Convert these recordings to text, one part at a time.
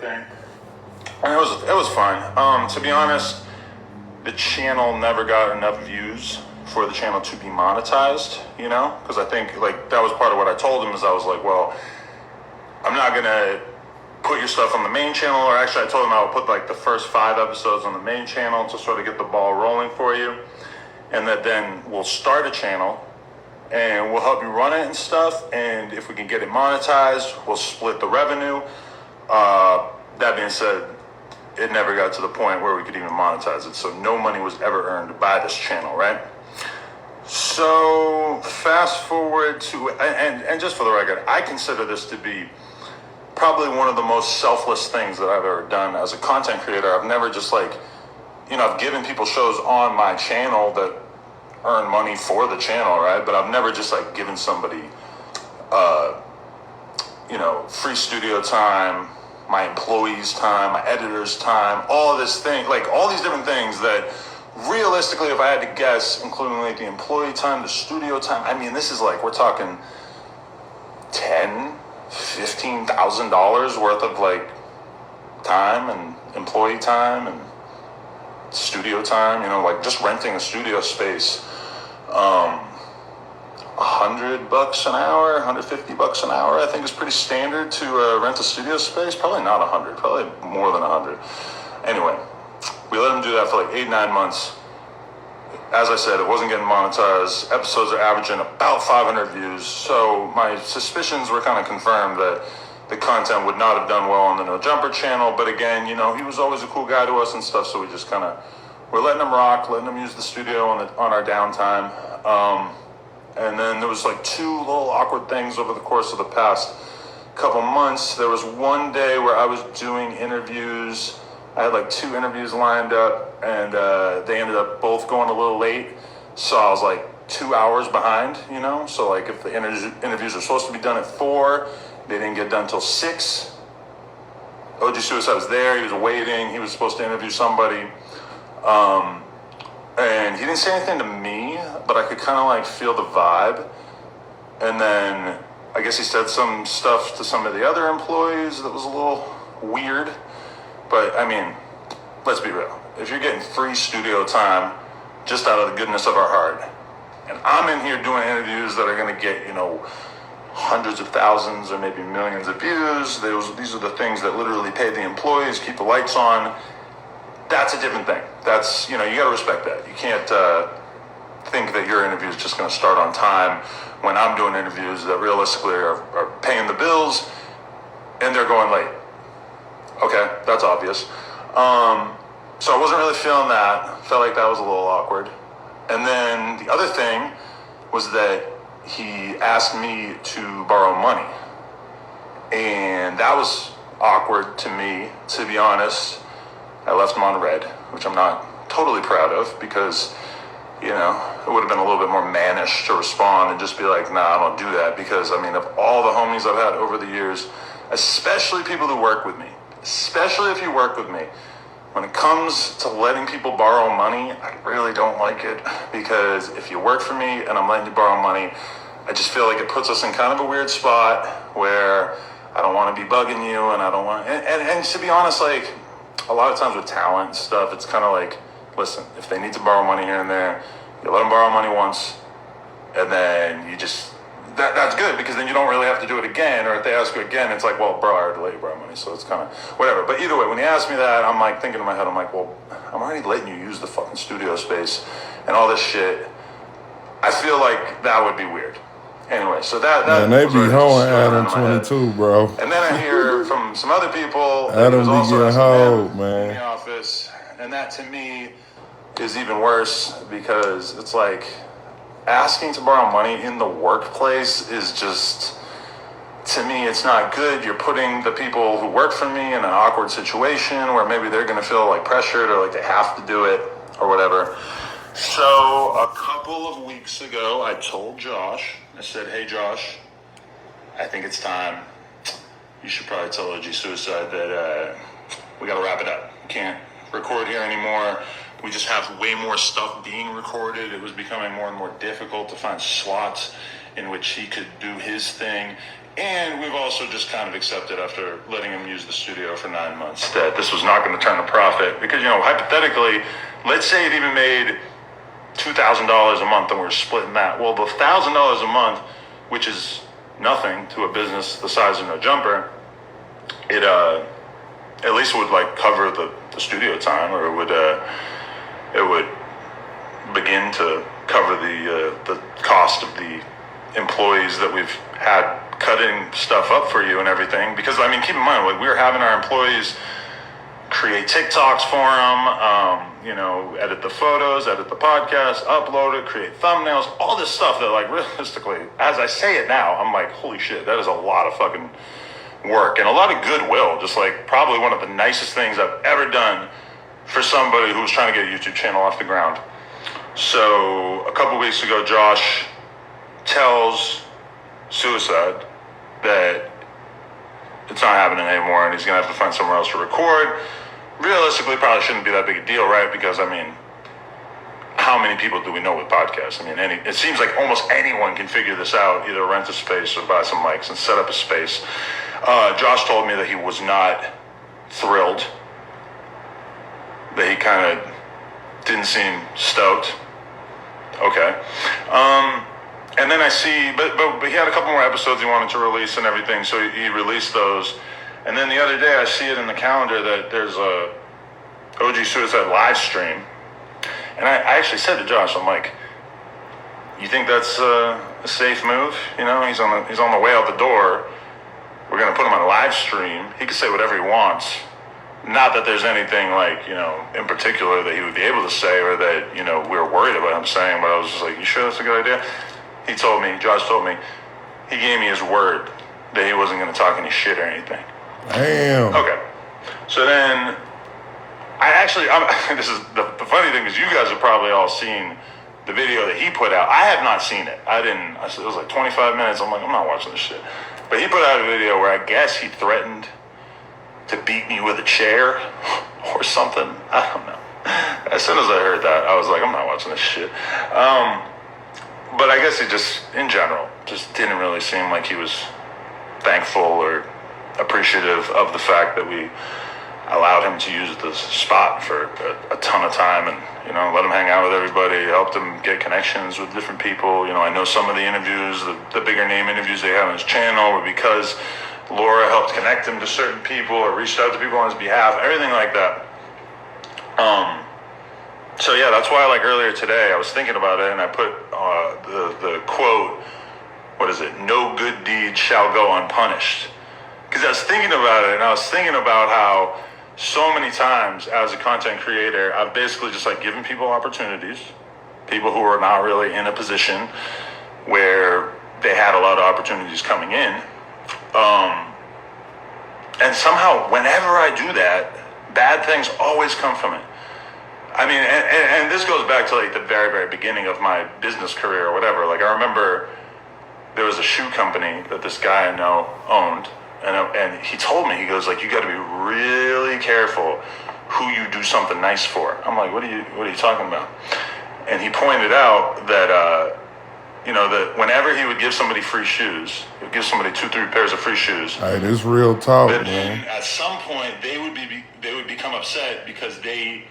everything. And it was fine. To be honest, the channel never got enough views for the channel to be monetized, you know? Because I think, like, that was part of what I told him is I was like, well, I'm not going to put your stuff on the main channel, or actually I told him I would put, like, the first 5 episodes on the main channel to sort of get the ball rolling for you. And that then we'll start a channel and we'll help you run it and stuff. And if we can get it monetized, we'll split the revenue. That being said, it never got to the point where we could even monetize it. So no money was ever earned by this channel, right? So fast forward to, and just for the record, I consider this to be probably one of the most selfless things that I've ever done as a content creator. I've never just like, you know, I've given people shows on my channel that earn money for the channel, right? But I've never just like given somebody, you know, free studio time, my employees' time, my editor's time, all of this thing, like all these different things that realistically, if I had to guess, including like the employee time, the studio time, I mean, this is like, we're talking $10,000-$15,000 worth of like time and employee time and studio time, you know, like just renting a studio space, $100 an hour, $150 an hour, I think is pretty standard to rent a studio space. Probably not 100, probably more than 100. Anyway, we let him do that for like 8-9 months. As I said, it wasn't getting monetized. Episodes are averaging about 500 views. So my suspicions were kind of confirmed that the content would not have done well on the No Jumper channel. But again, you know, he was always a cool guy to us and stuff. So we just kind of, we're letting him rock, letting him use the studio on our downtime. And then there was like 2 little awkward things over the course of the past couple months. There was one day where I was doing interviews. I had like 2 interviews lined up, and they ended up both going a little late. So I was like 2 hours behind, you know? So like if the interviews are supposed to be done at 4, they didn't get done until 6. OG Suicide was there, he was waiting, he was supposed to interview somebody. And he didn't say anything to me, but I could kind of like feel the vibe. And then I guess he said some stuff to some of the other employees that was a little weird. But I mean, let's be real. If you're getting free studio time just out of the goodness of our heart, and I'm in here doing interviews that are going to get, you know, hundreds of thousands or maybe millions of views, these are the things that literally pay the employees, keep the lights on. That's a different thing. That's, you know, you got to respect that. You can't think that your interview is just going to start on time when I'm doing interviews that realistically are paying the bills and they're going late. Okay, that's obvious. So I wasn't really feeling that. Felt like that was a little awkward. And then the other thing was that he asked me to borrow money. And that was awkward to me, to be honest. I left him on red, which I'm not totally proud of because, you know, it would have been a little bit more mannish to respond and just be like, nah, I don't do that. Because, I mean, of all the homies I've had over the years, especially people who work with me, especially if you work with me, when it comes to letting people borrow money, I really don't like it. Because if you work for me and I'm letting you borrow money, I just feel like it puts us in kind of a weird spot where I don't want to be bugging you and I don't want, and to be honest, like, a lot of times with talent stuff, it's kind of like, listen, if they need to borrow money here and there, you let them borrow money once, and then you just, that's good, because then you don't really have to do it again, or if they ask you again, it's like, well, bro, I already let you borrow money, so it's kind of, whatever. But either way, when he asked me that, I'm like, thinking in my head, I'm like, well, I'm already letting you use the fucking studio space, and all this shit. I feel like that would be weird. Anyway, so that man, they be hoeing Adam 22, bro. And then I hear from some other people that Adam was be also getting hoed, man, in the office, and that to me is even worse because it's like asking to borrow money in the workplace is just, to me, it's not good. You're putting the people who work for me in an awkward situation where maybe they're going to feel like pressured or like they have to do it or whatever. So a couple of weeks ago, I told Josh, I said, hey, Josh, I think it's time. You should probably tell OG Suicide that we got to wrap it up. We can't record here anymore. We just have way more stuff being recorded. It was becoming more and more difficult to find slots in which he could do his thing. And we've also just kind of accepted after letting him use the studio for 9 months that this was not going to turn a profit. Because, hypothetically, let's say it even made $2,000 a month and we're splitting that. Well, the $1,000 a month, which is nothing to a business the size of No Jumper, it at least would cover the studio time, or it would begin to cover the cost of the employees that we've had cutting stuff up for you and everything. Because keep in mind, we were having our employees create TikToks for them, edit the photos, edit the podcast, upload it, create thumbnails, all this stuff that realistically, as I say it now, I'm like, holy shit, that is a lot of fucking work and a lot of goodwill. Just probably one of the nicest things I've ever done for somebody who was trying to get a YouTube channel off the ground. So a couple weeks ago, Josh tells Suicide that it's not happening anymore and he's gonna have to find somewhere else to record. Realistically, probably shouldn't be that big a deal, right? Because how many people do we know with podcasts? It seems like almost anyone can figure this out, either rent a space or buy some mics and set up a space. Josh told me that he was not thrilled, that he kind of didn't seem stoked. Okay. And then I see, but he had a couple more episodes he wanted to release and everything, so he released those. And then the other day I see it in the calendar that there's a OG Suicide live stream. And I actually said to Josh, I'm like, you think that's a safe move? He's on the way out the door. We're gonna put him on a live stream. He can say whatever he wants. Not that there's anything in particular that he would be able to say or that, we were worried about him saying, but I was just like, you sure that's a good idea? Josh told me, he gave me his word that he wasn't going to talk any shit or anything. Damn. Okay. So then, this is the funny thing is you guys have probably all seen the video that he put out. I have not seen it. It was 25 minutes. I'm like, I'm not watching this shit. But he put out a video where I guess he threatened to beat me with a chair or something. I don't know. As soon as I heard that, I was like, I'm not watching this shit. But I guess he just, in general, just didn't really seem like he was thankful or appreciative of the fact that we allowed him to use the spot for a ton of time and, let him hang out with everybody, helped him get connections with different people. I know some of the interviews, the bigger name interviews they have on his channel were because Laura helped connect him to certain people or reached out to people on his behalf, everything like that. So yeah, that's why earlier today I was thinking about it and I put the quote, what is it? No good deed shall go unpunished. Because I was thinking about it and I was thinking about how so many times as a content creator, I've basically just given people opportunities, people who are not really in a position where they had a lot of opportunities coming in. And somehow whenever I do that, bad things always come from it. And this goes back to the very, very beginning of my business career or whatever. I remember there was a shoe company that this guy I know owned, and he told me, he goes you got to be really careful who you do something nice for. I'm like, what are you talking about? And he pointed out that that whenever he would give somebody free shoes, he would give somebody 2-3 pairs of free shoes. Hey, this real talk, but man. then at some point they would become upset because they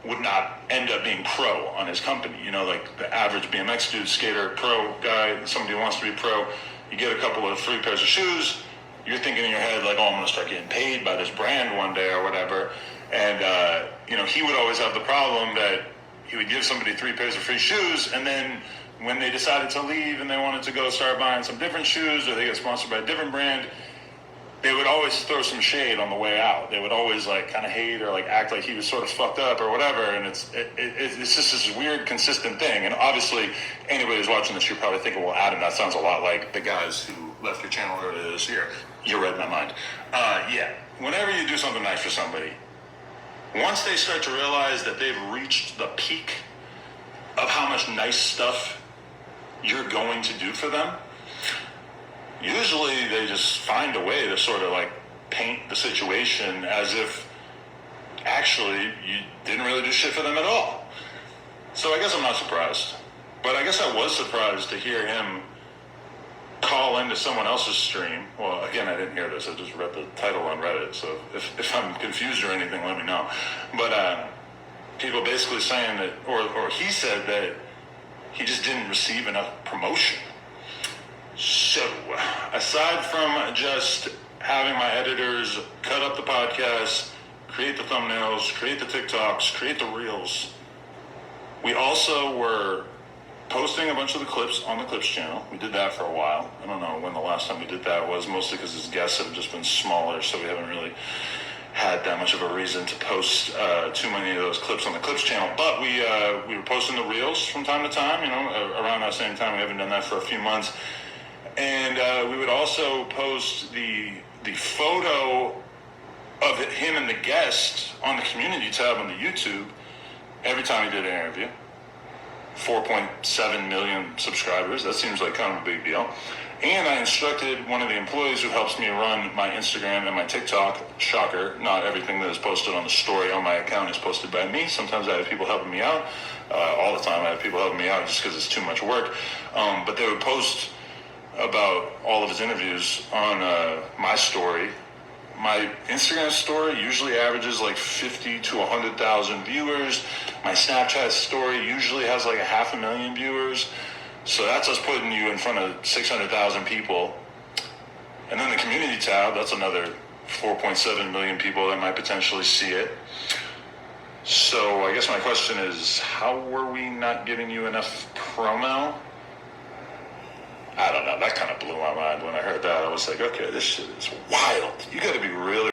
would not end up being pro on his company. The average BMX dude, skater, pro guy, somebody who wants to be pro, you get a couple of free pairs of shoes, you're thinking in your head oh, I'm gonna start getting paid by this brand one day or whatever. And he would always have the problem that he would give somebody 3 pairs of free shoes, and then when they decided to leave and they wanted to go start buying some different shoes or they get sponsored by a different brand, they would always throw some shade on the way out. They would always kind of hate or act like he was sort of fucked up or whatever. And it's just this weird, consistent thing. And obviously, anybody who's watching this, you're probably thinking, well, Adam, that sounds a lot like the guys who left your channel earlier this year. You read my mind. Yeah. Whenever you do something nice for somebody, once they start to realize that they've reached the peak of how much nice stuff you're going to do for them, usually they just find a way to sort of paint the situation as if actually you didn't really do shit for them at all. So I guess I'm not surprised. But I guess I was surprised to hear him call into someone else's stream. Well, again, I didn't hear this. I just read the title on Reddit. So if I'm confused or anything, let me know. But people basically saying that, or he said that he just didn't receive enough promotion. So, aside from just having my editors cut up the podcast, create the thumbnails, create the TikToks, create the reels, we also were posting a bunch of the clips on the Clips channel. We did that for a while. I don't know when the last time we did that was, mostly because his guests have just been smaller, so we haven't really had that much of a reason to post too many of those clips on the Clips channel. But we were posting the reels from time to time, around that same time. We haven't done that for a few months. And we would also post the photo of him and the guest on the community tab on the YouTube every time he did an interview. 4.7 million subscribers. That seems like kind of a big deal. And I instructed one of the employees who helps me run my Instagram and my TikTok. Shocker, not everything that is posted on the story on my account is posted by me. Sometimes I have people helping me out. All the time I have people helping me out just because it's too much work. But they would post about all of his interviews on my story. My Instagram story usually averages like 50 to 100,000 viewers. My Snapchat story usually has like 500,000 viewers. So that's us putting you in front of 600,000 people. And then the community tab, that's another 4.7 million people that might potentially see it. So I guess my question is, how were we not giving you enough promo? I don't know. That kind of blew my mind when I heard that. I was like, okay, this shit is wild. You got to be really